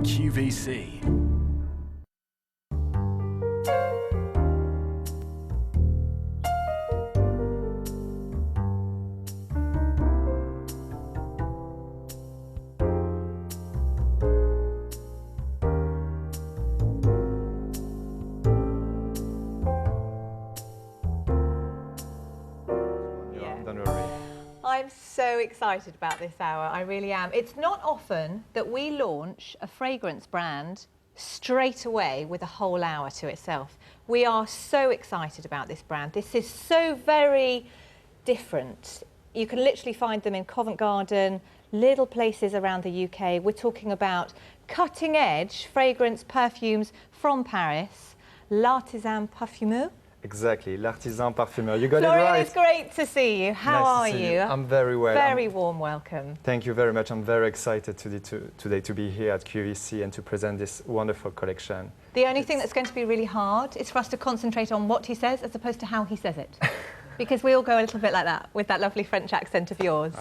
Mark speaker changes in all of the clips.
Speaker 1: QVC.
Speaker 2: I'm so excited about this hour, I really am. It's not often that we launch a fragrance brand straight away with a whole hour to itself. We are so excited about this brand. This is so very different. You can literally find them in Covent Garden, little places around the UK. We're talking about cutting-edge fragrance perfumes from Paris, l'Artisan Parfumeur.
Speaker 3: Exactly, l'Artisan Parfumeur. You got
Speaker 2: Florian,
Speaker 3: it right.
Speaker 2: It's great to see you. How
Speaker 3: nice
Speaker 2: are
Speaker 3: to see
Speaker 2: you?
Speaker 3: I'm very well.
Speaker 2: Very warm welcome.
Speaker 3: Thank you very much. I'm very excited today to be here at QVC and to present this wonderful collection.
Speaker 2: The only thing that's going to be really hard is for us to concentrate on what he says as opposed to how he says it. Because we all go a little bit like that with that lovely French accent of yours.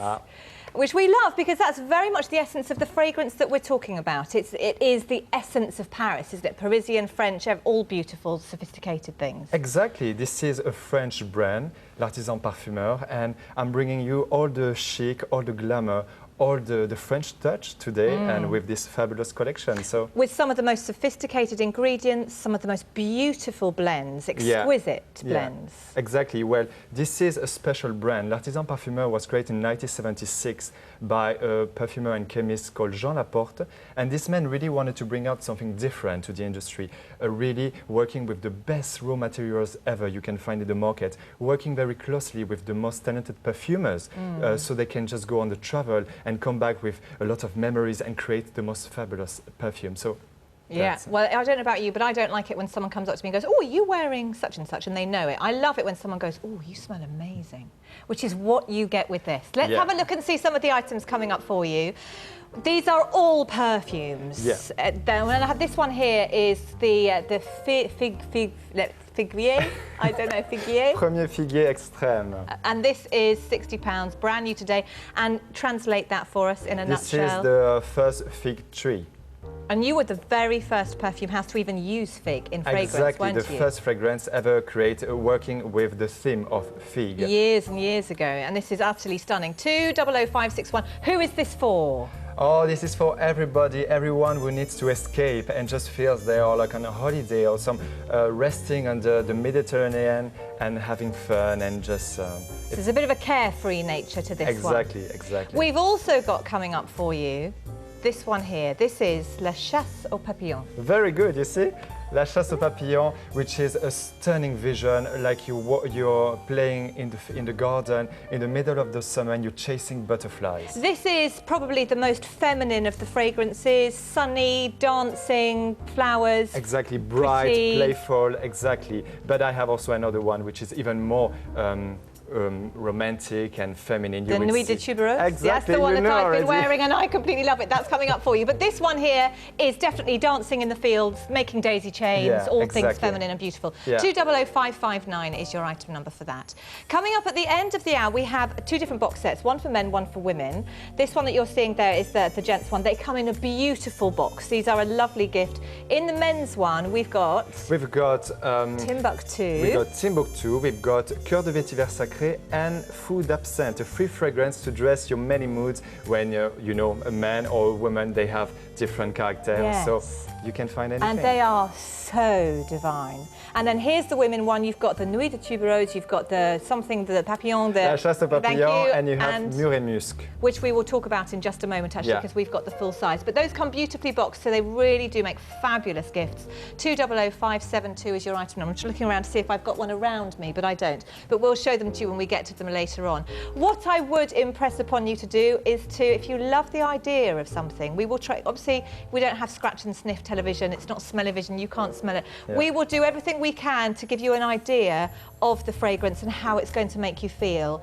Speaker 2: Which we love because that's very much the essence of the fragrance that we're talking about. It is the essence of Paris, isn't it? Parisian, French, all beautiful, sophisticated things.
Speaker 3: Exactly. This is a French brand, l'Artisan Parfumeur, and I'm bringing you all the chic, all the glamour, all the French touch today, and with this fabulous collection. So
Speaker 2: with some of the most sophisticated ingredients, some of the most beautiful blends, exquisite blends.
Speaker 3: Exactly. Well, this is a special brand. L'Artisan Parfumeur was created in 1976 by a perfumer and chemist called Jean Laporte, and this man really wanted to bring out something different to the industry, really working with the best raw materials ever you can find in the market, working very closely with the most talented perfumers, so they can just go on the travel and come back with a lot of memories and create the most fabulous perfume. So,
Speaker 2: yeah, well, I don't know about you, but I don't like it when someone comes up to me and goes, "Oh, are you wearing such and such?" and they know it. I love it when someone goes, "Oh, you smell amazing," which is what you get with this. Let's have a look and see some of the items coming up for you. These are all perfumes. This one here is the Figuier. I don't know, Figuier.
Speaker 3: Premier Figuier Extrême.
Speaker 2: And this is £60, brand new today. And translate that for us in a nutshell.
Speaker 3: This is the first fig tree.
Speaker 2: And you were the very first perfume house to even use fig in fragrance, weren't you?
Speaker 3: Exactly, the first fragrance ever created working with the theme of fig.
Speaker 2: Years and years ago, and this is utterly stunning. 200561. Who is this for?
Speaker 3: Oh, this is for everybody, everyone who needs to escape and just feels they are like on a holiday or some resting under the Mediterranean and having fun and just...
Speaker 2: There's a bit of a carefree nature to this one.
Speaker 3: Exactly.
Speaker 2: We've also got coming up for you this one here. This is La Chasse aux Papillons.
Speaker 3: Very good, you see? La Chasse aux Papillons, which is a stunning vision, like you're playing in the garden in the middle of the summer and you're chasing butterflies.
Speaker 2: This is probably the most feminine of the fragrances. Sunny, dancing, flowers.
Speaker 3: Exactly, bright,
Speaker 2: pretty.
Speaker 3: playful, exactly. But I have also another one which is even more romantic and feminine.
Speaker 2: The Nuit de Tuberose?
Speaker 3: Exactly,
Speaker 2: that's the one that I've been
Speaker 3: already.
Speaker 2: wearing and I completely love it. That's coming up for you. But this one here is definitely dancing in the fields, making daisy chains, all things feminine and beautiful. 200559 is your item number for that. Coming up at the end of the hour, we have two different box sets, one for men, one for women. This one that you're seeing there is the gents one. They come in a beautiful box. These are a lovely gift. In the men's one, we've got Timbuktu.
Speaker 3: We've got Timbuktu, we've got Cœur de Vétiver Sacré and Food Absinthe, a free fragrance to dress your many moods when you know, a man or a woman, they have different characters, so you can find anything.
Speaker 2: And they are so divine. And then here's the women one. You've got the Nuit de Tuberose, you've got the Papillon,
Speaker 3: La Chasse aux Papillons, and you have Mure and Musc.
Speaker 2: Which we will talk about in just a moment, actually, because we've got the full size. But those come beautifully boxed, so they really do make fabulous gifts. 200572 is your item number. I'm just looking around to see if I've got one around me, but I don't. But we'll show them to you when we get to them later on. What I would impress upon you to do is to, if you love the idea of something, we will try, obviously, we don't have scratch and sniff television, it's not smell-o-vision, you can't smell it. We will do everything we can to give you an idea of the fragrance and how it's going to make you feel.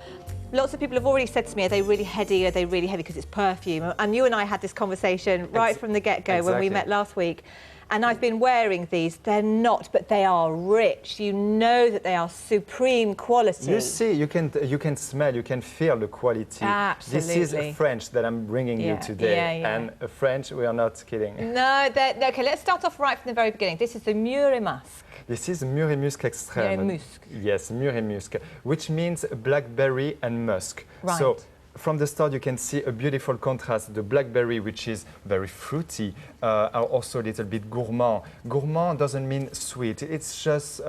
Speaker 2: Lots of people have already said to me, are they really heady? Are they really heavy? Because it's perfume. And you and I had this conversation right from the get-go when we met last week. And I've been wearing these. They're not, but they are rich. You know that they are supreme quality.
Speaker 3: You see, you can smell, you can feel the quality.
Speaker 2: Absolutely.
Speaker 3: This is French that I'm bringing you today. And French, we are not kidding.
Speaker 2: No, okay, let's start off right from the very beginning. This is the Mure Musc.
Speaker 3: This is Mure Musc Extrême.
Speaker 2: Mure Musc.
Speaker 3: Yes, Mure Musc, which means blackberry and musk.
Speaker 2: Right.
Speaker 3: So, from the start, you can see a beautiful contrast. The blackberry, which is very fruity, are also a little bit gourmand. Gourmand doesn't mean sweet. It's just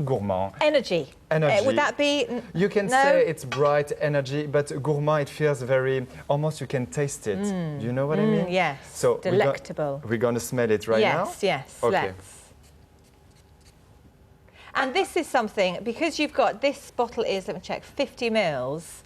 Speaker 3: gourmand.
Speaker 2: Energy.
Speaker 3: Energy.
Speaker 2: Would that be?
Speaker 3: You can say it's bright energy, but gourmand, it feels very, almost you can taste it. Do you know what I mean?
Speaker 2: Yes.
Speaker 3: So
Speaker 2: delectable.
Speaker 3: We're going to smell it right now?
Speaker 2: Yes, yes.
Speaker 3: Okay.
Speaker 2: Let's. And this is something, because you've got, this bottle is, let me check, 50 mils.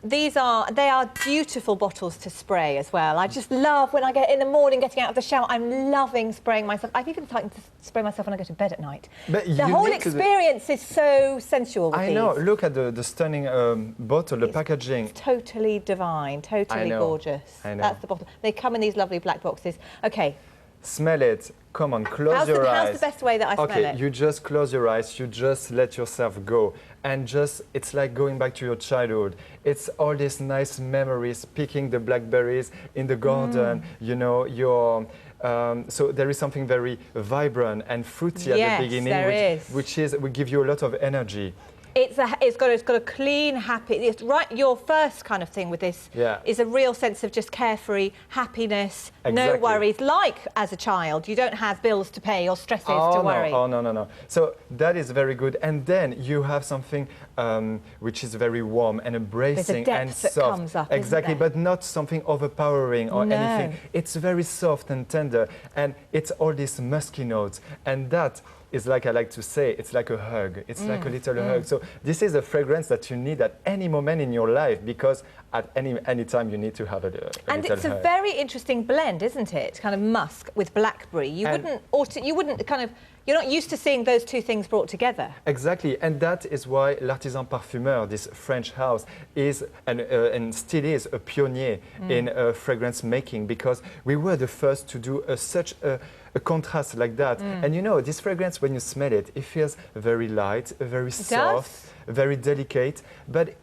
Speaker 2: They are beautiful bottles to spray as well. I just love when I get in the morning, getting out of the shower, I'm loving spraying myself. I've even started to spray myself when I go to bed at night.
Speaker 3: But
Speaker 2: the whole experience is so sensual with
Speaker 3: I know, look at the stunning bottle, the packaging.
Speaker 2: It's totally divine, totally gorgeous.
Speaker 3: I know.
Speaker 2: That's the bottle. They come in these lovely black boxes. Okay.
Speaker 3: Smell it. Come on, close your eyes.
Speaker 2: How's the best way that I smell it?
Speaker 3: Okay, you just close your eyes, you just let yourself go. And just, it's like going back to your childhood. It's all these nice memories, picking the blackberries in the garden, you know, so there is something very vibrant and fruity at the beginning, which will give you a lot of energy.
Speaker 2: It's got a clean, happy. It's right. Your first kind of thing with this is a real sense of just carefree happiness, no worries. Like as a child, you don't have bills to pay or stresses to worry.
Speaker 3: Oh no. So that is very good. And then you have something which is very warm and embracing and soft.
Speaker 2: That comes up,
Speaker 3: exactly, but not something overpowering or anything. It's very soft and tender, and it's all these musky notes, and that. It's like I like to say, it's like a hug. It's like a little hug. So this is a fragrance that you need at any moment in your life, because at any time you need to have a little hug.
Speaker 2: And it's a very interesting blend, isn't it? Kind of musk with blackberry. You're not used to seeing those two things brought together.
Speaker 3: Exactly, and that is why l'Artisan Parfumeur, this French house, is and still is a pioneer in fragrance making, because we were the first to do such a contrast like that. And you know, this fragrance, when you smell it, it feels very light, very soft, very delicate, but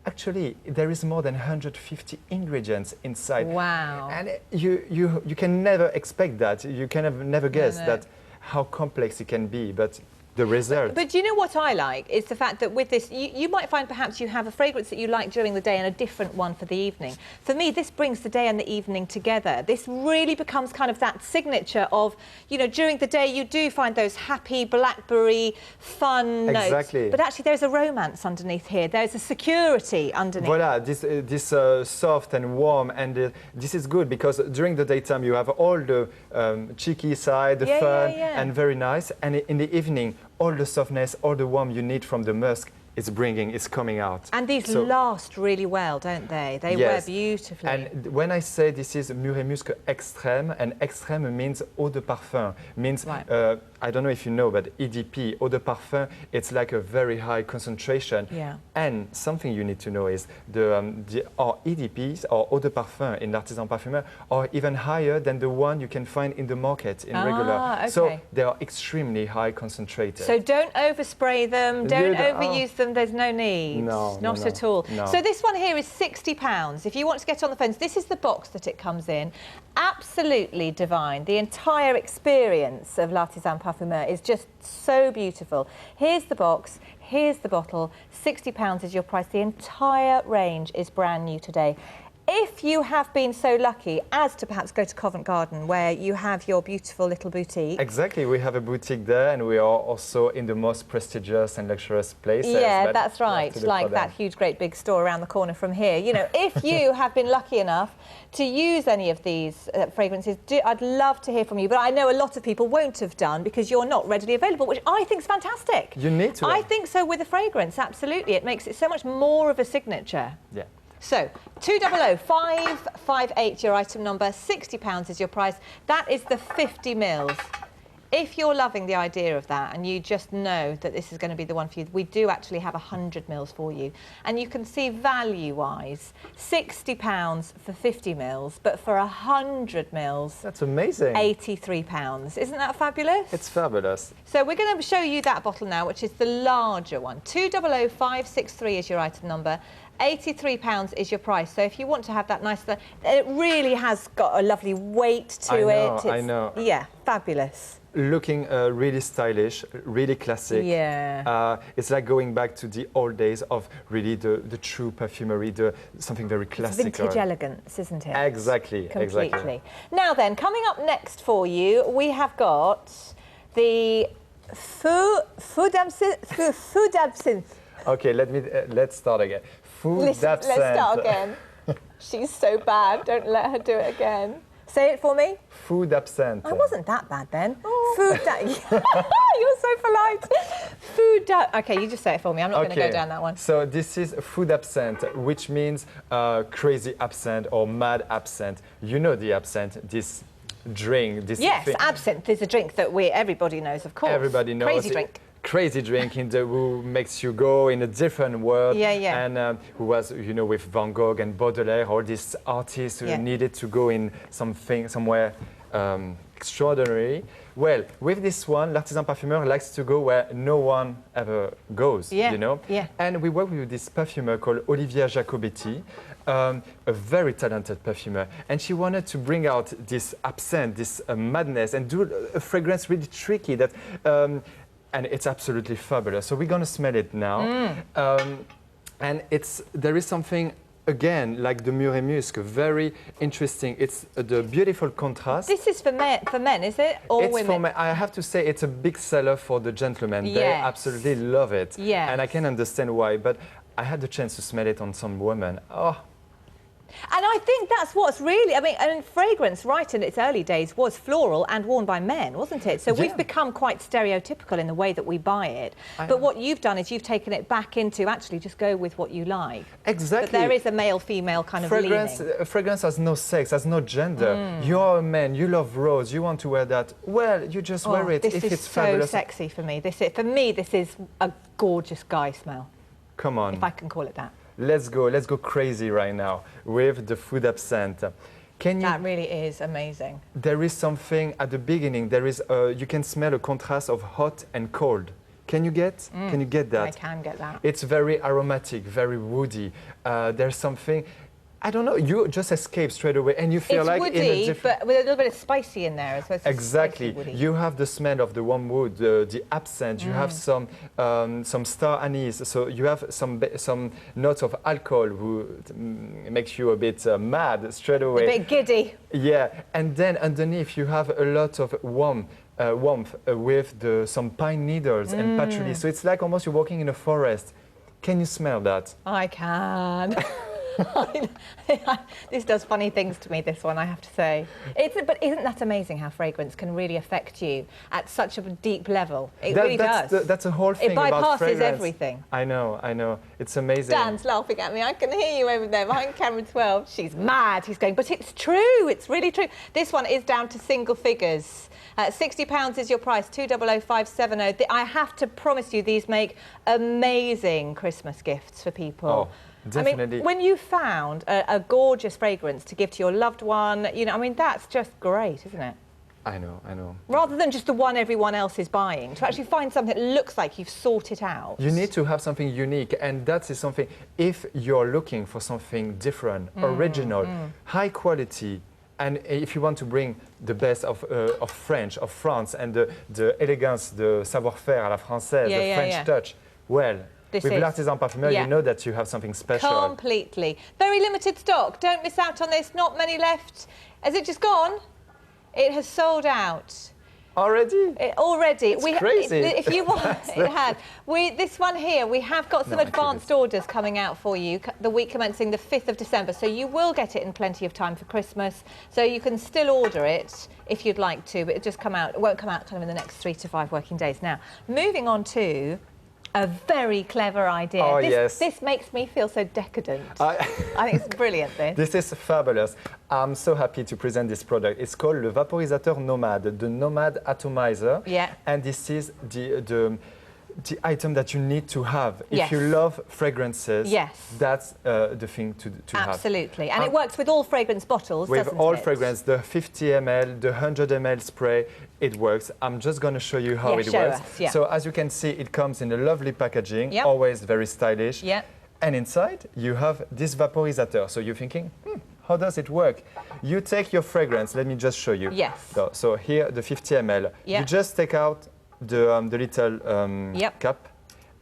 Speaker 3: actually there is more than 150 ingredients inside.
Speaker 2: Wow.
Speaker 3: And you can never expect that. You can never guess that how complex it can be, but the result.
Speaker 2: But do you know what I like? Is the fact that with this, you might find perhaps you have a fragrance that you like during the day and a different one for the evening. For me, this brings the day and the evening together. This really becomes kind of that signature of, you know, during the day you do find those happy blackberry, fun notes. But actually there's a romance underneath here. There's a security underneath.
Speaker 3: Voilà, this soft and warm, and this is good because during the daytime you have all the cheeky side, the fun, and very nice. And in the evening, all the softness, all the warmth you need from the musk is coming out.
Speaker 2: And these last really well, don't they? They wear beautifully.
Speaker 3: And when I say this is Mure Musc Extrême, and extrême means eau de parfum, means, I don't know if you know, but EDP, eau de parfum, it's like a very high concentration. And something you need to know is our EDPs, or eau de parfum in l'Artisan Parfumeur, are even higher than the one you can find in the market in regular. So they are extremely high concentrated.
Speaker 2: So don't overspray them, don't overuse them. There's no need. Not at all. So this one here is £60. If you want to get on the phones, this is the box that it comes in. Absolutely divine. The entire experience of l'Artisan Parfumeur is just so beautiful. Here's the box, here's the bottle. £60 is your price. The entire range is brand new today. If you have been so lucky as to perhaps go to Covent Garden, where you have your beautiful little boutique.
Speaker 3: Exactly, we have a boutique there, and we are also in the most prestigious and luxurious places.
Speaker 2: Yeah, that's right, like that huge, great big store around the corner from here. You know, if you have been lucky enough to use any of these fragrances, I'd love to hear from you. But I know a lot of people won't have done because you're not readily available, which I think is fantastic.
Speaker 3: You need to.
Speaker 2: I think so with a fragrance, absolutely. It makes it so much more of a signature.
Speaker 3: Yeah.
Speaker 2: So, 200558, your item number, £60 is your price. That is the 50 mils. If you're loving the idea of that and you just know that this is going to be the one for you, we do actually have 100 mils for you. And you can see value-wise, £60 for 50 mils, but for 100 mils,
Speaker 3: That's amazing.
Speaker 2: £83. Isn't that fabulous?
Speaker 3: It's fabulous.
Speaker 2: So we're going to show you that bottle now, which is the larger one. 200563 is your item number. £83 is your price. So if you want to have that nice, it really has got a lovely weight to it.
Speaker 3: I know.
Speaker 2: Yeah, fabulous.
Speaker 3: Looking really stylish, really classic.
Speaker 2: Yeah.
Speaker 3: It's like going back to the old days of really the true perfumery, something very classic.
Speaker 2: It's vintage elegance, isn't it?
Speaker 3: Exactly,
Speaker 2: Completely.
Speaker 3: exactly.
Speaker 2: Now then, coming up next for you, we have got the Food Absinthe.
Speaker 3: Okay, let's start again.
Speaker 2: Let's start again. She's so bad. Don't let her do it again. Say it for me.
Speaker 3: Food Absinthe.
Speaker 2: I wasn't that bad then. Food You're so polite. Okay, you just say it for me. I'm not going to go down that one.
Speaker 3: So this is Food Absinthe, which means crazy absinthe or mad absinthe. You know the absinthe, this drink, this
Speaker 2: Yes,
Speaker 3: thing.
Speaker 2: absinthe is a drink that everybody knows, of course.
Speaker 3: Everybody knows.
Speaker 2: Crazy drink.
Speaker 3: Crazy drink who makes you go in a different world.
Speaker 2: Yeah, yeah.
Speaker 3: And who was, with Van Gogh and Baudelaire, all these artists who needed to go in somewhere extraordinary. Well, with this one, l'Artisan Parfumeur likes to go where no one ever goes,
Speaker 2: Yeah.
Speaker 3: And we work with this perfumer called Olivia Jacobetti, a very talented perfumer. And she wanted to bring out this absinthe, this madness, and do a fragrance really tricky that... and it's absolutely fabulous. So we're going to smell it now. And there is something, again, like the Mure Musc, very interesting. It's the beautiful contrast.
Speaker 2: This is for men, is it? Or
Speaker 3: it's
Speaker 2: women?
Speaker 3: For men. I have to say it's a big seller for the gentlemen.
Speaker 2: Yes.
Speaker 3: They absolutely love it.
Speaker 2: Yes.
Speaker 3: And I can understand why. But I had the chance to smell it on some women. Oh.
Speaker 2: And I think that's what's really, and fragrance, right in its early days, was floral and worn by men, wasn't it? So we've become quite stereotypical in the way that we buy it. But what you've done is you've taken it back into actually just go with what you like.
Speaker 3: Exactly.
Speaker 2: But there is a male-female kind of leaning.
Speaker 3: Fragrance has no sex, has no gender. You're a man, you love rose, you want to wear that. Well, you just wear it if it's fabulous.
Speaker 2: This is so sexy for me. For me, this is a gorgeous guy smell.
Speaker 3: Come on.
Speaker 2: If I can call it that.
Speaker 3: Let's go crazy right now with the Food Absinthe.
Speaker 2: That really is amazing.
Speaker 3: There is something at the beginning. There is you can smell a contrast of hot and cold. Can you get that?
Speaker 2: I can get that.
Speaker 3: It's very aromatic, very woody. There's something. I don't know, you just escape straight away and you feel like
Speaker 2: woody,
Speaker 3: in a different...
Speaker 2: but with a little bit of spicy in there as well.
Speaker 3: Exactly. You have the smell of the warm wood, the absinthe, you have some star anise, so you have some notes of alcohol who makes you a bit mad straight away.
Speaker 2: A bit giddy.
Speaker 3: Yeah, and then underneath you have a lot of warmth with some pine needles and patchouli, so it's like almost you're walking in a forest. Can you smell that?
Speaker 2: I can. This does funny things to me, this one, I have to say. But isn't that amazing how fragrance can really affect you at such a deep level? It really does.
Speaker 3: That's a whole thing about fragrance.
Speaker 2: It bypasses everything.
Speaker 3: I know. It's amazing.
Speaker 2: Dan's laughing at me. I can hear you over there behind camera 12. She's mad. He's going, but it's true. It's really true. This one is down to single figures. £60 is your price, 200570. I have to promise you, these make amazing Christmas gifts for people.
Speaker 3: Oh. Definitely.
Speaker 2: When you found a gorgeous fragrance to give to your loved one, that's just great, isn't it?
Speaker 3: I know.
Speaker 2: Rather than just the one everyone else is buying, to actually find something that looks like you've sought it out.
Speaker 3: You need to have something unique, and that is something, if you're looking for something different, original, high quality, and if you want to bring the best of France, and the elegance, the savoir-faire à la française, the French touch, well, with l'Artisan Parfumeur, you know that you have something special.
Speaker 2: Completely. Very limited stock. Don't miss out on this. Not many left. Has it just gone? It has sold out.
Speaker 3: Already?
Speaker 2: Already.
Speaker 3: It's crazy.
Speaker 2: If you want, it has. This one here, we have got some advanced orders coming out for you the week commencing the 5th of December. So you will get it in plenty of time for Christmas. So you can still order it if you'd like to, but it won't come out kind of in the next 3 to 5 working days. Now, moving on to A very clever idea.
Speaker 3: Oh,
Speaker 2: this,
Speaker 3: yes.
Speaker 2: This makes me feel so decadent. I think it's brilliant, this.
Speaker 3: This is fabulous. I'm so happy to present this product. It's called le vaporisateur Nomad, the Nomad Atomizer.
Speaker 2: Yeah.
Speaker 3: And this is the item that you need to have. If
Speaker 2: Yes.
Speaker 3: you love fragrances,
Speaker 2: Yes.
Speaker 3: that's the thing to have.
Speaker 2: Absolutely. And it works with all fragrance bottles,
Speaker 3: With
Speaker 2: doesn't
Speaker 3: all
Speaker 2: it?
Speaker 3: fragrance, the 50 ml, the 100 ml spray, it works. I'm just going to show you how
Speaker 2: Yeah,
Speaker 3: it
Speaker 2: show
Speaker 3: works.
Speaker 2: us, yeah.
Speaker 3: So as you can see, it comes in a lovely packaging,
Speaker 2: Yep.
Speaker 3: always very stylish.
Speaker 2: Yeah.
Speaker 3: And inside, you have this vaporisator. So you're thinking, how does it work? You take your fragrance. Let me just show you.
Speaker 2: Yes.
Speaker 3: So here, the 50 ml.
Speaker 2: Yeah.
Speaker 3: You just take out the little
Speaker 2: Yep.
Speaker 3: cup.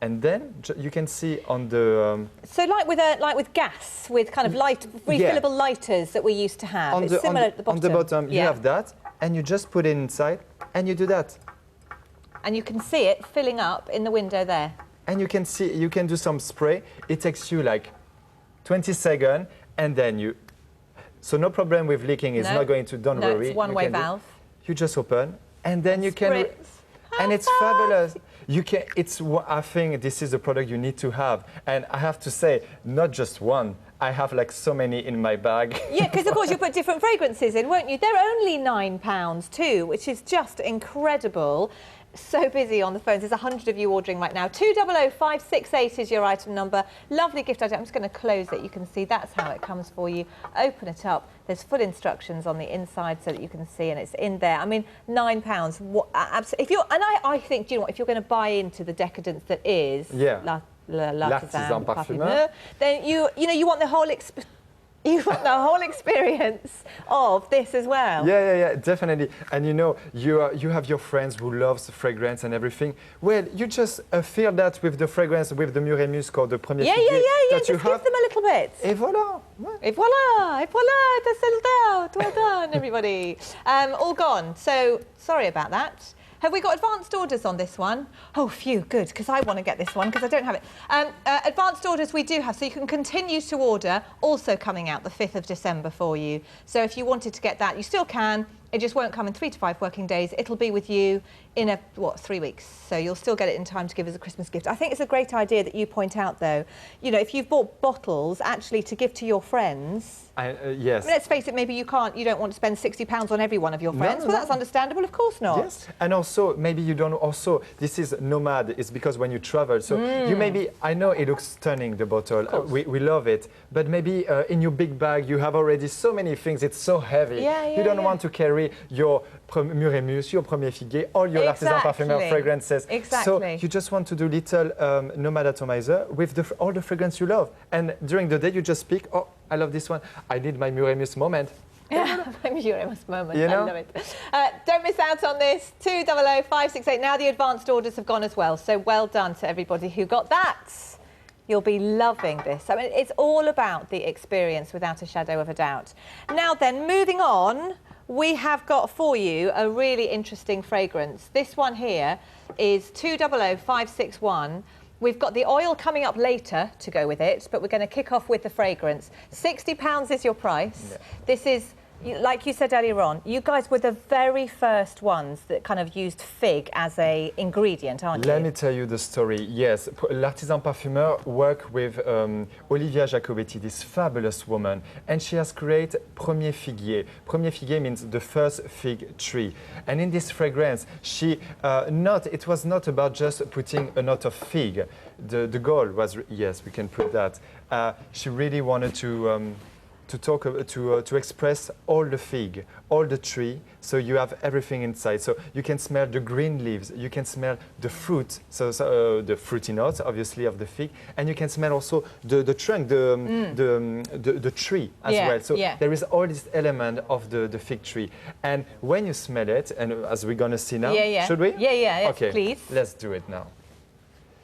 Speaker 3: And then you can see on the...
Speaker 2: So like with gas, with kind of refillable lighters that we used to have, it's similar at the bottom.
Speaker 3: On the bottom, you have that, and you just put it inside, and you do that.
Speaker 2: And you can see it filling up in the window there.
Speaker 3: And you can see, you can do some spray. It takes you like 20 seconds, and then you... So no problem with leaking, it's not going to, don't worry.
Speaker 2: No, it's one-way valve.
Speaker 3: You just open, and then you can... And it's fabulous. You can. I think this is a product you need to have. And I have to say, not just one. I have like so many in my bag.
Speaker 2: Yeah, because of course you put different fragrances in, won't you? They're only £9 too, which is just incredible. So busy on the phones. There's 100 of you ordering right now. 200568 is your item number. Lovely gift idea. I'm just going to close it. You can see that's how it comes for you. Open it up. There's full instructions on the inside so that you can see, and it's in there. I mean, £9. What, if you're, and I think, do you know what? If you're going to buy into the decadence that is
Speaker 3: L'Artisan
Speaker 2: Parfumeur,
Speaker 3: Parfumeur,
Speaker 2: then you want the whole experience. You want the whole experience of this as well.
Speaker 3: Yeah, definitely. And you know, you have your friends who loves fragrance and everything. Well, you just feel that with the fragrance, with the Mure Musc or the Premier Figuier that
Speaker 2: just
Speaker 3: you
Speaker 2: give
Speaker 3: have.
Speaker 2: them a little bit.
Speaker 3: Et voilà.
Speaker 2: Et voilà, it has sold out. Well done, everybody. All gone. So, sorry about that. Have we got advanced orders on this one? Oh, phew, good, because I want to get this one, because I don't have it. Advanced orders we do have, so you can continue to order, also coming out the 5th of December for you. So if you wanted to get that, you still can. It just won't come in 3 to 5 working days. It'll be with you in 3 weeks. So you'll still get it in time to give as a Christmas gift. I think it's a great idea that you point out, though. You know, if you've bought bottles, actually to give to your friends.
Speaker 3: Yes.
Speaker 2: I mean, let's face it, maybe you don't want to spend £60 on every one of your friends.
Speaker 3: No,
Speaker 2: well, that's understandable, of course not.
Speaker 3: Yes, and also maybe you don't. Also, this is Nomad. It's because when you travel, so you maybe. I know it looks stunning, the bottle. We love it, but maybe in your big bag you have already so many things. It's so heavy. You don't want to carry your Mure Musc, your Premier Figuier, all your Artisan Parfumeur fragrances.
Speaker 2: Exactly.
Speaker 3: So you just want to do little Nomad Atomizer with all the fragrance you love, and during the day you just pick. Oh, I love this one. I need my Mure Musc moment.
Speaker 2: Yeah, my Mure Musc moment.
Speaker 3: You know?
Speaker 2: I love it. Don't miss out on this. 200568. Now the advanced orders have gone as well. So well done to everybody who got that. You'll be loving this. I mean, it's all about the experience without a shadow of a doubt. Now then, moving on, we have got for you a really interesting fragrance. This one here is 200561. We've got the oil coming up later to go with it, but we're going to kick off with the fragrance. £60 is your price. Yeah. This is, like you said earlier on, you guys were the very first ones that kind of used fig as a ingredient, aren't you?
Speaker 3: Let me tell you the story. Yes, l'Artisan Parfumeur worked with Olivia Jacobetti, this fabulous woman, and she has created Premier Figuier. Premier Figuier means the first fig tree. And in this fragrance, it was not about just putting a note of fig. The goal was, yes, we can put that. She really wanted to express all the fig, all the tree, so you have everything inside. So you can smell the green leaves, you can smell the fruit, so the fruity notes, obviously, of the fig, and you can smell also the trunk, the tree as well. So there is all this element of the fig tree. And when you smell it, and as we're going to see now, should we?
Speaker 2: Yeah,
Speaker 3: okay,
Speaker 2: please.
Speaker 3: Let's do it now.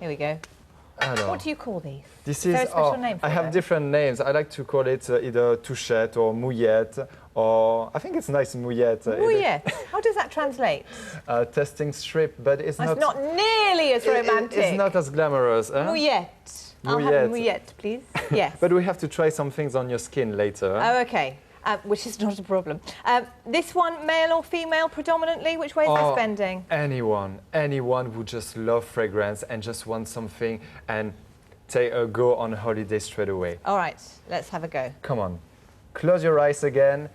Speaker 2: Here we go.
Speaker 3: Alors,
Speaker 2: what do you call these?
Speaker 3: This
Speaker 2: is there a special name for
Speaker 3: I have different names. I like to call it either touchette or mouillette, or I think it's nice mouillette.
Speaker 2: Mouillette. How does that translate?
Speaker 3: Testing strip, but it's not
Speaker 2: nearly as romantic.
Speaker 3: It's not as glamorous.
Speaker 2: Mouillette. I'll have a mouillette, please. Yes.
Speaker 3: But we have to try some things on your skin later.
Speaker 2: Oh, okay. which is not a problem. This one, male or female predominantly? Which way is this bending?
Speaker 3: Anyone who just love fragrance and just want something and go on holiday straight away.
Speaker 2: All right, let's have a go.
Speaker 3: Come on, close your eyes again.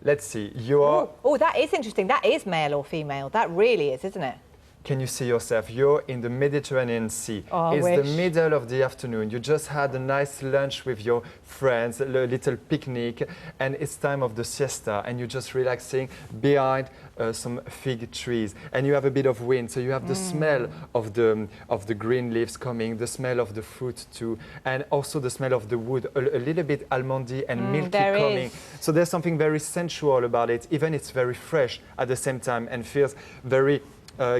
Speaker 3: Let's see.
Speaker 2: Oh, that is interesting. That is male or female. That really is, isn't it?
Speaker 3: Can you see yourself? You're in the Mediterranean Sea.
Speaker 2: Oh,
Speaker 3: it's the middle of the afternoon. You just had a nice lunch with your friends, a little picnic, and it's time of the siesta, and you're just relaxing behind some fig trees, and you have a bit of wind, so you have the smell of the green leaves coming, the smell of the fruit too, and also the smell of the wood, a little bit almondy and milky coming. So there's something very sensual about it. Even it's very fresh at the same time and feels very.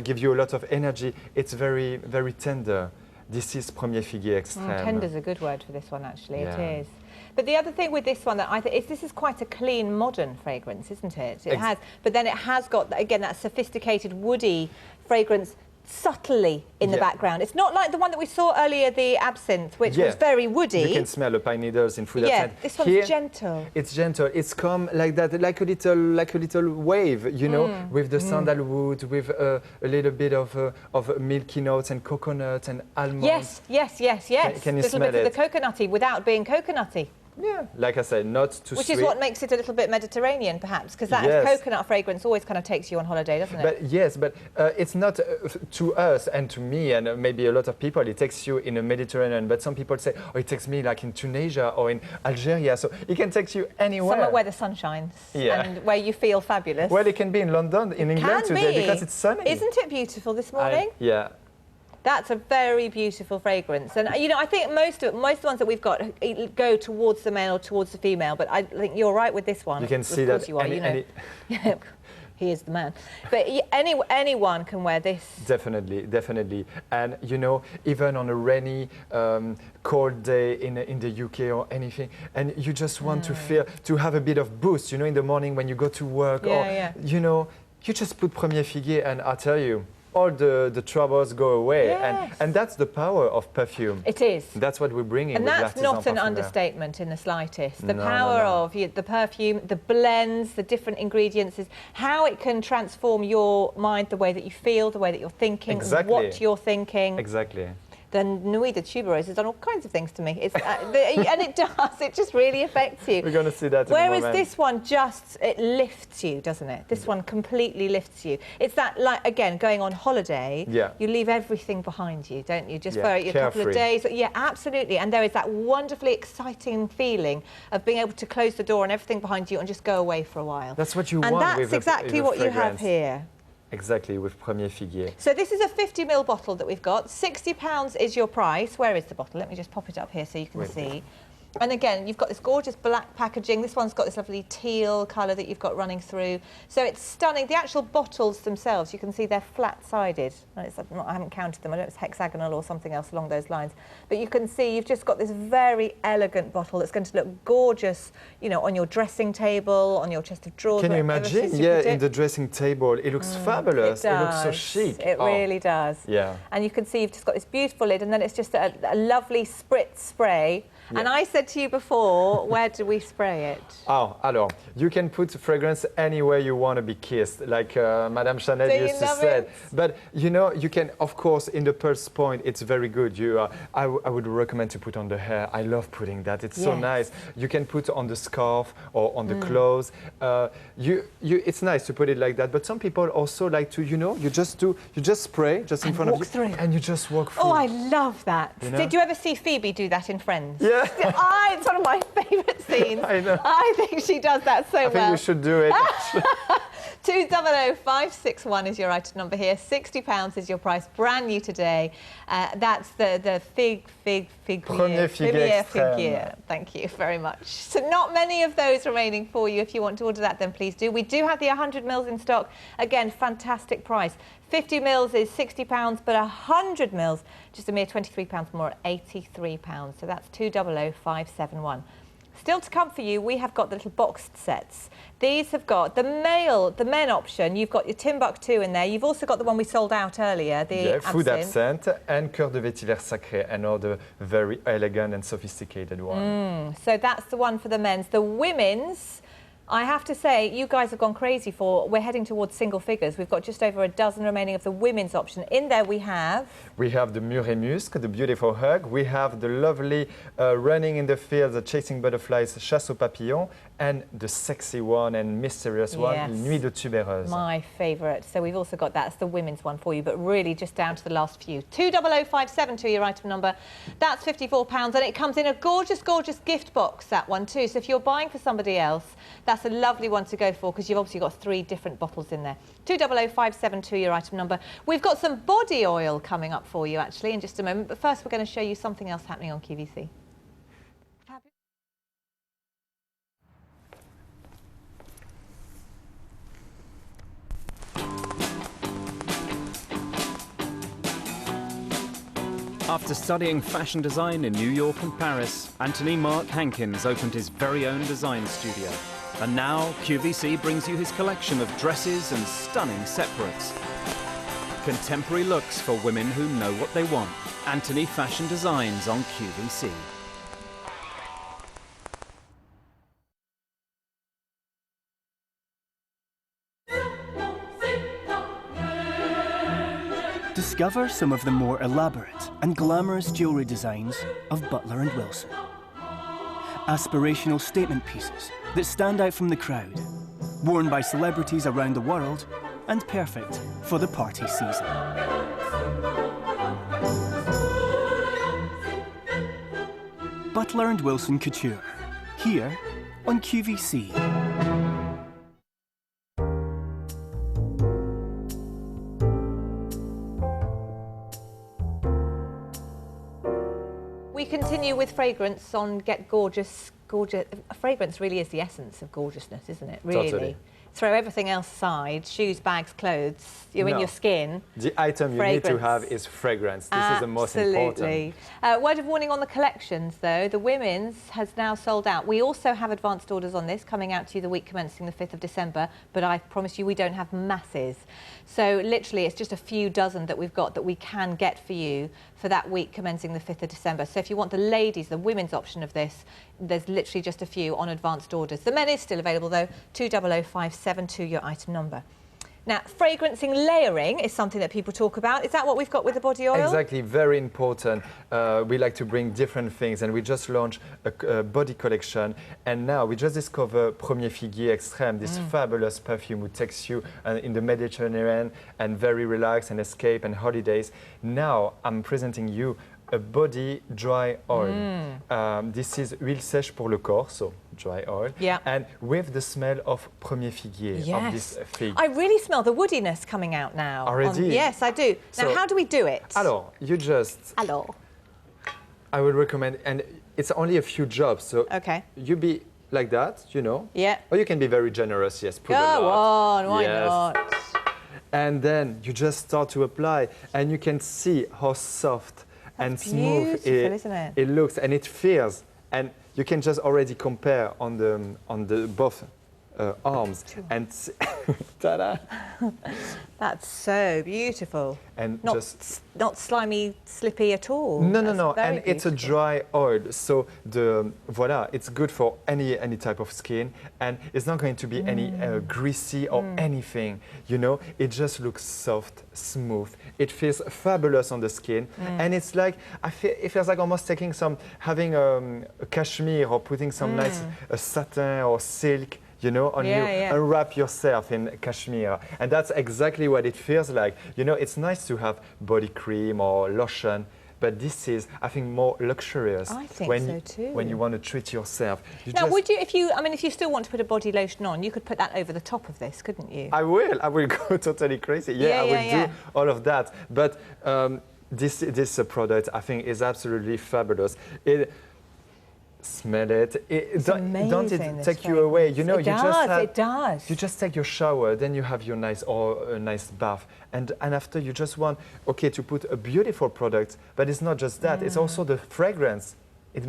Speaker 3: Give you a lot of energy. It's very, very tender. This is Premier Figuier Extrême.
Speaker 2: Tender's a good word for this one, actually. Yeah. It is. But the other thing with this one that I think is this is quite a clean, modern fragrance, isn't it? It has, but then it has got again that sophisticated, woody fragrance. Subtly in the background. It's not like the one that we saw earlier, the Absinthe, which was very woody.
Speaker 3: You can smell the pine needles in food.
Speaker 2: Yeah, this one's gentle.
Speaker 3: It's gentle. It's come like that, like a little wave, you know, with the sandalwood, with a little bit of milky notes and coconut and almond.
Speaker 2: Yes.
Speaker 3: Can you smell it?
Speaker 2: A little bit of the coconutty without being coconutty.
Speaker 3: Yeah, like I said, not too sweet.
Speaker 2: Which is what makes it a little bit Mediterranean, perhaps, because that coconut fragrance always kind of takes you on holiday, doesn't it?
Speaker 3: But it's not to us and to me and maybe a lot of people, it takes you in a Mediterranean, but some people say, oh, it takes me like in Tunisia or in Algeria, so it can take you anywhere.
Speaker 2: Somewhere where the sun shines and where you feel fabulous.
Speaker 3: Well, it can be in London, in England today, because it's sunny.
Speaker 2: Isn't it beautiful this morning?
Speaker 3: Yeah.
Speaker 2: That's a very beautiful fragrance, and you know I think most of the ones that we've got go towards the male or towards the female. But I think you're right with this one.
Speaker 3: You can see that.
Speaker 2: You are, you know. He is the man. But anyone can wear this.
Speaker 3: Definitely. And you know, even on a rainy, cold day in the UK or anything, and you just want to have a bit of boost. You know, in the morning when you go to work, you know, you just put Premier Figuier, and I tell you. All the troubles go away, and that's the power of perfume.
Speaker 2: It is.
Speaker 3: That's what we're bringing.
Speaker 2: And that's not an understatement in the slightest. The power of the perfume, the blends, the different ingredients, is how it can transform your mind, the way that you feel, the way that you're thinking, what you're thinking.
Speaker 3: Exactly.
Speaker 2: The Nuit de Tuberose has done all kinds of things to me. It's, and it does. It just really affects you.
Speaker 3: We're going to see that in a
Speaker 2: Whereas
Speaker 3: moment.
Speaker 2: this one it lifts you, doesn't it? This one completely lifts you. It's that, like, again, going on holiday, you leave everything behind you, don't you? Just for a couple of days. Yeah, absolutely. And there is that wonderfully exciting feeling of being able to close the door and everything behind you and just go away for a while.
Speaker 3: That's what you
Speaker 2: want.
Speaker 3: And
Speaker 2: that's exactly what you have here.
Speaker 3: Exactly, with Premier Figuier.
Speaker 2: So this is a 50ml bottle that we've got. £60 is your price. Where is the bottle? Let me just pop it up here so you can see. And again, you've got this gorgeous black packaging. This one's got this lovely teal colour that you've got running through. So it's stunning. The actual bottles themselves, you can see they're flat-sided. I haven't counted them. I don't know if it's hexagonal or something else along those lines. But you can see you've just got this very elegant bottle that's going to look gorgeous, you know, on your dressing table, on your chest of drawers.
Speaker 3: Can you imagine? Yeah, in the dressing table. It looks fabulous. It looks so chic.
Speaker 2: It really does.
Speaker 3: Yeah.
Speaker 2: And you can see you've just got this beautiful lid, and then it's just a lovely spritz spray. Yeah. And I said to you before, where do we spray it?
Speaker 3: Alors, you can put fragrance anywhere you want to be kissed, like Madame Chanel used to say. But you know, you can, of course, in the pulse point, it's very good. I would recommend to put on the hair. I love putting that. It's so nice. You can put on the scarf or on the clothes. It's nice to put it like that. But some people also like to, you know, you just spray just in front of you, and you just walk through.
Speaker 2: Oh, I love that. You know? Did you ever see Phoebe do that in Friends?
Speaker 3: Yeah.
Speaker 2: It's one of my favourite scenes.
Speaker 3: I know.
Speaker 2: I think she does that so well.
Speaker 3: I think we should do it.
Speaker 2: 200561 is your item number here. £60 is your price, brand new today. That's the Figuier. Figuier. Thank you very much. So not many of those remaining for you. If you want to order that, then please do. We do have the 100ml in stock. Again, fantastic price. 50ml is £60, but 100ml, just a mere £23 more at £83. So that's 200571. Still to come for you, we have got the little boxed sets. These have got the men option. You've got your Timbuktu in there. You've also got the one we sold out earlier, the
Speaker 3: Food
Speaker 2: Absinthe.
Speaker 3: Absinthe and Cœur de Vétiver Sacré, another very elegant and sophisticated one.
Speaker 2: So that's the one for the men's. The women's, I have to say, you guys have gone crazy for. We're heading towards single figures. We've got just over a dozen remaining of the women's option. In there we have...
Speaker 3: We have the Mure Musc, the beautiful hug. We have the lovely running in the fields, chasing butterflies, chasse aux papillons, and the sexy one and mysterious one, Nuit de Tubéreuse.
Speaker 2: My favourite. So we've also got that's the women's one for you, but really just down to the last few. 200572, your item number. That's £54, and it comes in a gorgeous, gorgeous gift box, that one too. So if you're buying for somebody else, that's a lovely one to go for because you've obviously got 3 different bottles in there. 200572, your item number. We've got some body oil coming up for you actually in just a moment, but first we're going to show you something else happening on QVC.
Speaker 1: After studying fashion design in New York and Paris, Anthony Mark Hankins opened his very own design studio. And now QVC brings you his collection of dresses and stunning separates. Contemporary looks for women who know what they want. Anthony Fashion Designs on QVC.
Speaker 4: Discover some of the more elaborate and glamorous jewellery designs of Butler & Wilson. Aspirational statement pieces that stand out from the crowd, worn by celebrities around the world and perfect for the party season. Butler & Wilson Couture, here on QVC.
Speaker 2: We continue with fragrance on Get Gorgeous. Fragrance really is the essence of gorgeousness, isn't it? Really.
Speaker 3: Totally.
Speaker 2: Throw everything else aside, shoes, bags, clothes, you're in your skin.
Speaker 3: The item you need to have is fragrance. This is the most important.
Speaker 2: Word of warning on the collections, though. The women's has now sold out. We also have advanced orders on this coming out to you the week commencing the 5th of December, but I promise you we don't have masses. So literally it's just a few dozen that we've got that we can get for you for that week commencing the 5th of December. So if you want the ladies, the women's option of this, there's literally just a few on advanced orders. The men is still available though, 200572, your item number. Now, fragrancing layering is something that people talk about. Is that what we've got with the body oil?
Speaker 3: Exactly, very important. We like to bring different things, and we just launched a body collection, and now we just discovered Premier Figuier Extrême, this fabulous perfume who takes you in the Mediterranean and very relaxed and escape and holidays. Now I'm presenting you a body dry oil. This is huile sèche pour le corps, so dry oil, and with the smell of Premier Figuier, of this fig.
Speaker 2: I really smell the woodiness coming out now.
Speaker 3: Already?
Speaker 2: Yes, I do. Now,
Speaker 3: So,
Speaker 2: how do we do it?
Speaker 3: Alors, you just...
Speaker 2: Alors.
Speaker 3: I would recommend, and it's only a few drops, so
Speaker 2: Okay.
Speaker 3: you be like that, you know.
Speaker 2: Yeah.
Speaker 3: Or you can be very generous, yes, put a lot.
Speaker 2: Go on, why
Speaker 3: Yes.
Speaker 2: not?
Speaker 3: And then you just start to apply, and you can see how soft and smooth
Speaker 2: beautiful, isn't it?
Speaker 3: it looks, and it feels. And you can just already compare on the both arms, and ta-da!
Speaker 2: That's so beautiful.
Speaker 3: And
Speaker 2: Not slimy, slippy at all.
Speaker 3: No,
Speaker 2: That's
Speaker 3: and
Speaker 2: very
Speaker 3: it's a
Speaker 2: beautiful.
Speaker 3: dry oil, so voila, it's good for any type of skin, and it's not going to be any greasy or anything, you know. It just looks soft, smooth. It feels fabulous on the skin, and it's like it feels like almost having a cashmere or putting some nice satin or silk, you know, on you, and wrap yourself in cashmere. And that's exactly what it feels like. You know, it's nice to have body cream or lotion, but this is, I think, more luxurious.
Speaker 2: I think so too.
Speaker 3: When you want to treat yourself.
Speaker 2: Now, would you, if you still want to put a body lotion on, you could put that over the top of this, couldn't you?
Speaker 3: I will go totally crazy. Yeah, I will do all of that. But this product, I think, is absolutely fabulous. Smell it. Don't it take you away? You know,
Speaker 2: it does.
Speaker 3: You just take your shower, then you have your nice bath, and after you just want to put a beautiful product. But it's not just that. It's also the fragrance it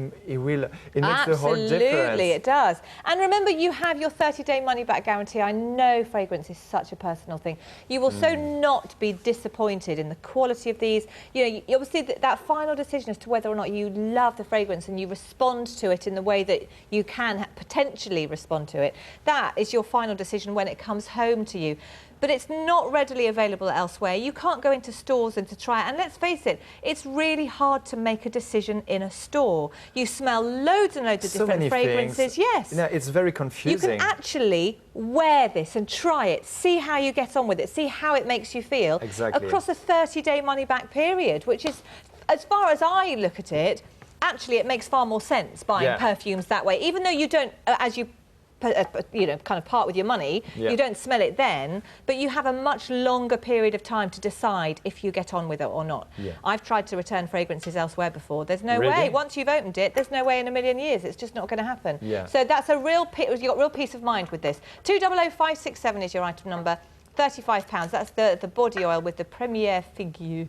Speaker 3: makes the whole difference.
Speaker 2: Absolutely, it does. And remember, you have your 30-day money-back guarantee. I know fragrance is such a personal thing. You will so not be disappointed in the quality of these. You know, obviously that final decision as to whether or not you love the fragrance and you respond to it in the way that you can potentially respond to it, that is your final decision when it comes home to you. But it's not readily available elsewhere. You can't go into stores and to try it. And let's face it, it's really hard to make a decision in a store. You smell loads and loads of different fragrances.
Speaker 3: Things.
Speaker 2: Yes.
Speaker 3: You know, it's very confusing.
Speaker 2: You can actually wear this and try it, see how you get on with it, see how it makes you feel across a 30-day money-back period, which is, as far as I look at it, actually it makes far more sense buying perfumes that way, even though you don't, as you know, kind of part with your money, you don't smell it then, but you have a much longer period of time to decide if you get on with it or not. I've tried to return fragrances elsewhere before. There's no way. Once you've opened it, there's no way in a million years. It's just not going to happen. So that's a real, you've got real peace of mind with this. 200567 is your item number. £35. That's the body oil with the Premier Figuier.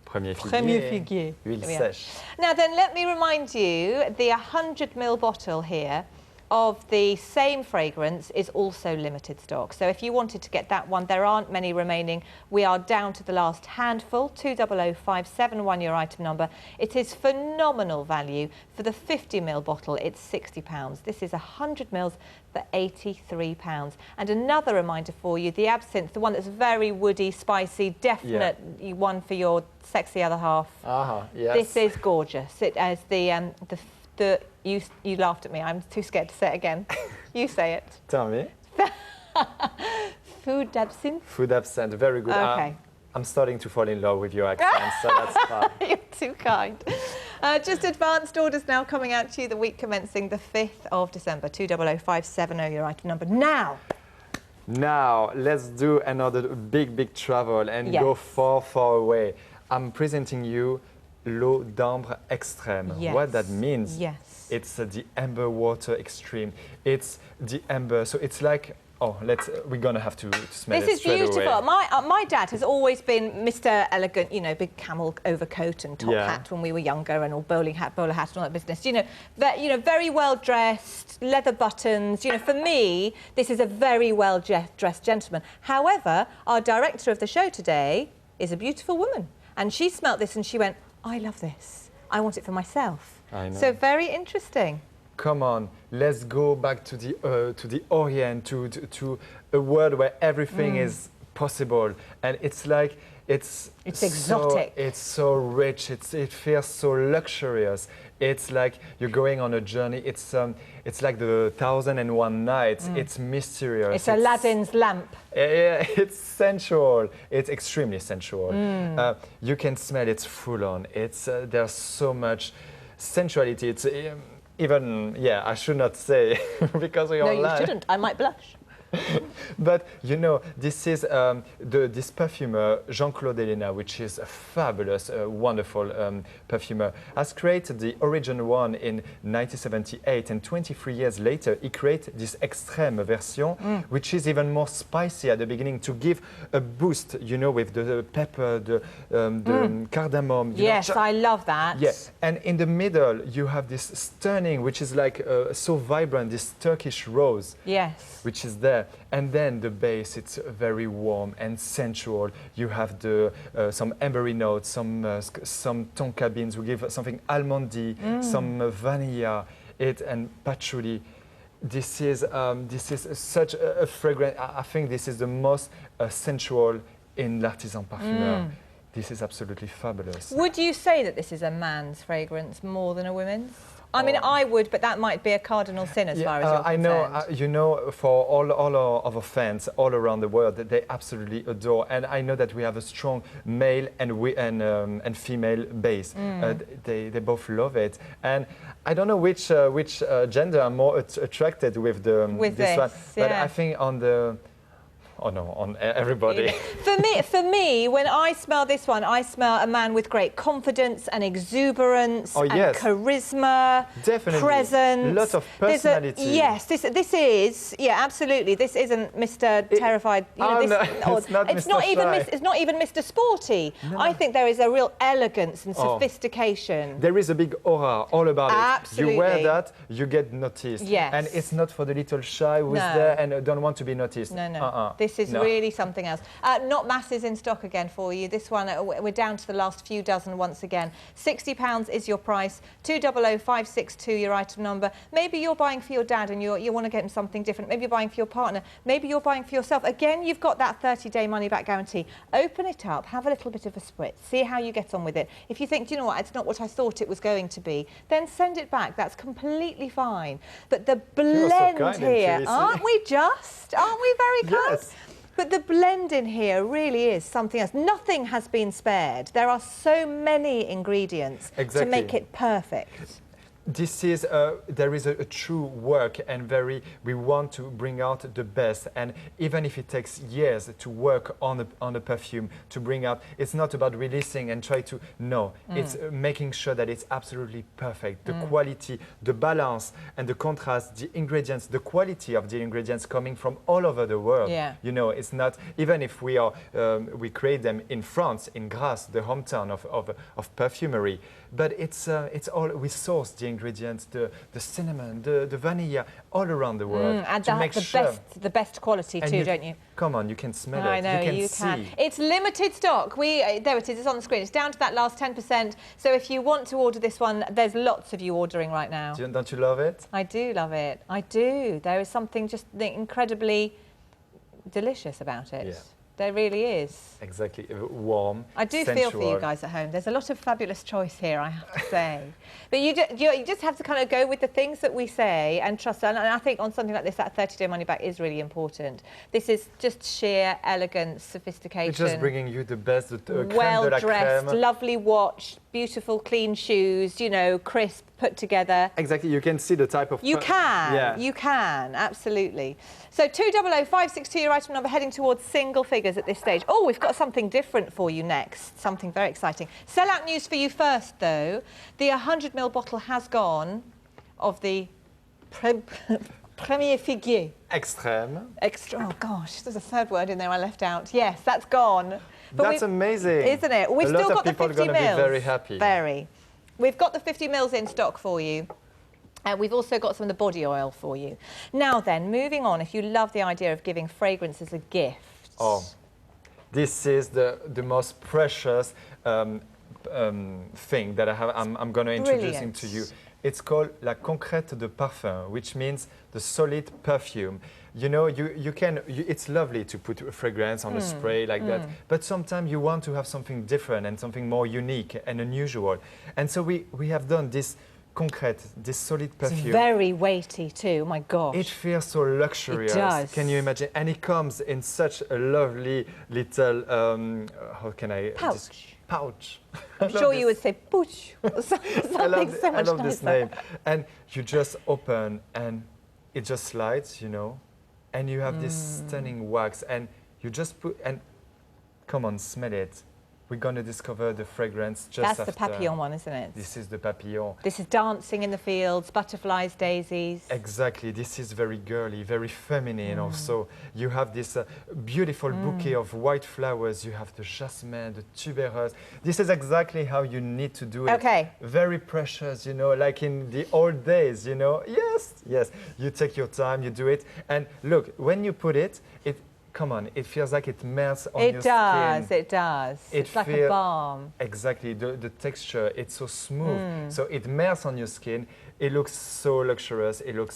Speaker 3: Premier Figuier.
Speaker 2: Huile sèche. Now then, let me remind you, the 100ml bottle here of the same fragrance is also limited stock. So if you wanted to get that one, there aren't many remaining. We are down to the last handful. 200571, your item number. It is phenomenal value. For the 50ml bottle, it's £60. This is 100ml for £83. And another reminder for you, the Absinthe, the one that's very woody, spicy, definite one for your sexy other half. This is gorgeous. It has you laughed at me. I'm too scared to say it again. You say it.
Speaker 3: Tell me.
Speaker 2: Food Absinthe.
Speaker 3: Food Absinthe. Very good.
Speaker 2: Okay.
Speaker 3: I'm starting to fall in love with your accent, so that's fine.
Speaker 2: You're too kind. Just advanced orders now coming out to you the week commencing the 5th of December. 200570, your item number. Now,
Speaker 3: let's do another big travel and go far away. I'm presenting you l'eau d'ambre extrême. What that means, it's the amber water extreme. It's the amber, so it's like, we're gonna have to smell it straight away. This is
Speaker 2: beautiful. My dad has always been Mr. Elegant, you know, big camel overcoat and top hat when we were younger, and all bowler hat and all that business. You know, very well dressed, leather buttons. You know, for me, this is a very well dressed gentleman. However, our director of the show today is a beautiful woman, and she smelt this and she went, I love this. I want it for myself.
Speaker 3: I know.
Speaker 2: So very interesting.
Speaker 3: Come on, let's go back to the Orient, to a world where everything is possible, and it's like it's
Speaker 2: exotic.
Speaker 3: It's so rich. It feels so luxurious. It's like you're going on a journey. It's like the 1001 Nights. It's mysterious.
Speaker 2: It's Aladdin's lamp.
Speaker 3: Yeah, it's sensual. It's extremely sensual. You can smell it's full on. There's so much sensuality. It's even, I should not say because we are live.
Speaker 2: No, you shouldn't. I might blush.
Speaker 3: But you know, this is this perfumer Jean-Claude Helena, which is a fabulous, wonderful perfumer, has created the original one in 1978, and 23 years later he created this extreme version, which is even more spicy at the beginning to give a boost, you know, with the pepper, the cardamom.
Speaker 2: Yes, I love that.
Speaker 3: Yes, and in the middle you have this stunning, which is like so vibrant, this Turkish rose.
Speaker 2: Yes.
Speaker 3: Which is there. And then the base, it's very warm and sensual. You have some ambery notes, some tonka beans. We give something almondy, some vanilla, and patchouli. This is such a fragrance. I think this is the most sensual in l'Artisan Parfumeur. This is absolutely fabulous.
Speaker 2: Would you say that this is a man's fragrance more than a women's? I mean, I would, but that might be a cardinal sin as far as you're concerned.
Speaker 3: I know, you know, for all of our fans all around the world, they absolutely adore. And I know that we have a strong male and female base. They both love it. And I don't know which gender I'm more attracted with this one. But I think on the Oh no, on everybody.
Speaker 2: For me, when I smell this one, I smell a man with great confidence and exuberance and charisma,
Speaker 3: definitely,
Speaker 2: presence.
Speaker 3: lots of personality.
Speaker 2: Yes, this is, yeah, absolutely. This isn't Mr. Terrified. You know,
Speaker 3: no, it's not
Speaker 2: it's not even Mr. Sporty. No. I think there is a real elegance and sophistication.
Speaker 3: There is a big aura all about it.
Speaker 2: Absolutely.
Speaker 3: You wear that, you get noticed.
Speaker 2: Yes.
Speaker 3: And it's not for the little shy who's there and don't want to be noticed.
Speaker 2: No. This is really something else. Not masses in stock again for you. This one, we're down to the last few dozen once again. £60 is your price. 200562 your item number. Maybe you're buying for your dad and you want to get him something different. Maybe you're buying for your partner. Maybe you're buying for yourself. Again, you've got that 30-day money-back guarantee. Open it up, have a little bit of a spritz, see how you get on with it. If you think, do you know what, it's not what I thought it was going to be, then send it back. That's completely fine. But the blend here, aren't we very kind?
Speaker 3: Yes.
Speaker 2: But the blend in here really is something else. Nothing has been spared. There are so many ingredients to make it perfect.
Speaker 3: This is, there is a true work and we want to bring out the best. And even if it takes years to work on a perfume, to bring out, it's not about releasing and try to, it's making sure that it's absolutely perfect. The quality, the balance and the contrast, the ingredients, the quality of the ingredients coming from all over the world.
Speaker 2: Yeah.
Speaker 3: You know, it's not, even if we are, we create them in France, in Grasse, the hometown of perfumery, but it's all, we source the ingredients, the cinnamon, the vanilla, all around the world.
Speaker 2: And
Speaker 3: to make sure.
Speaker 2: the best quality too, don't you?
Speaker 3: Come on, you can smell it.
Speaker 2: I know,
Speaker 3: you can see.
Speaker 2: It's limited stock. There it is, it's on the screen. It's down to that last 10%. So if you want to order this one, there's lots of you ordering right now.
Speaker 3: Don't you love it?
Speaker 2: I do love it. I do. There is something just incredibly delicious about it.
Speaker 3: Yeah.
Speaker 2: There really is.
Speaker 3: Exactly, warm,
Speaker 2: I do
Speaker 3: sensual.
Speaker 2: feel for you guys at home. There's a lot of fabulous choice here, I have to say. But you just have to kind of go with the things that we say and trust. And I think on something like this, that 30-day money back is really important. This is just sheer elegance, sophistication.
Speaker 3: It's just bringing you the best, the crème de la
Speaker 2: well-dressed,
Speaker 3: crème.
Speaker 2: lovely watch, beautiful, clean shoes, you know, crisp, put together.
Speaker 3: Exactly, you can see the type of...
Speaker 2: You can, absolutely. So 200562, your item number, heading towards single figures at this stage. Oh, we've got something different for you next, something very exciting. Sell-out news for you first, though. The 100ml bottle has gone of the Premier Figuier.
Speaker 3: Extrême.
Speaker 2: Oh, gosh, there's a third word in there I left out. Yes, that's gone. But
Speaker 3: that's amazing.
Speaker 2: Isn't it? We've still got the 50 mils. A lot of people are going to be
Speaker 3: very happy.
Speaker 2: Very. We've got the 50 mils in stock for you. We've also got some of the body oil for you. Now then, moving on, if you love the idea of giving fragrance as a gift.
Speaker 3: Oh, this is the most precious thing that I'm going to introduce to you. It's called la concrète de parfum, which means the solid perfume. You know, it's lovely to put a fragrance on a spray like that, but sometimes you want to have something different and something more unique and unusual. And so we have done this concrète, this solid perfume.
Speaker 2: It's very weighty too, my gosh.
Speaker 3: It feels so luxurious.
Speaker 2: It does.
Speaker 3: Can you imagine? And it comes in such a lovely little, how can I... Pouch.
Speaker 2: I'm sure you would say pouch.
Speaker 3: I love this name. And you just open and it just slides, you know, and you have this stunning wax and you just put, and come on, smell it. We're going to discover the fragrance just after.
Speaker 2: That's the papillon one, isn't it?
Speaker 3: This is the papillon.
Speaker 2: This is dancing in the fields, butterflies, daisies.
Speaker 3: Exactly. This is very girly, very feminine also. You have this beautiful bouquet of white flowers. You have the jasmine, the tuberose. This is exactly how you need to do it.
Speaker 2: Okay.
Speaker 3: Very precious, you know, like in the old days, you know. Yes. You take your time, you do it. And look, when you put it, come on, it feels like it melts on your skin.
Speaker 2: It does. It's like a balm.
Speaker 3: Exactly. The texture, it's so smooth. So it melts on your skin. It looks so luxurious. It looks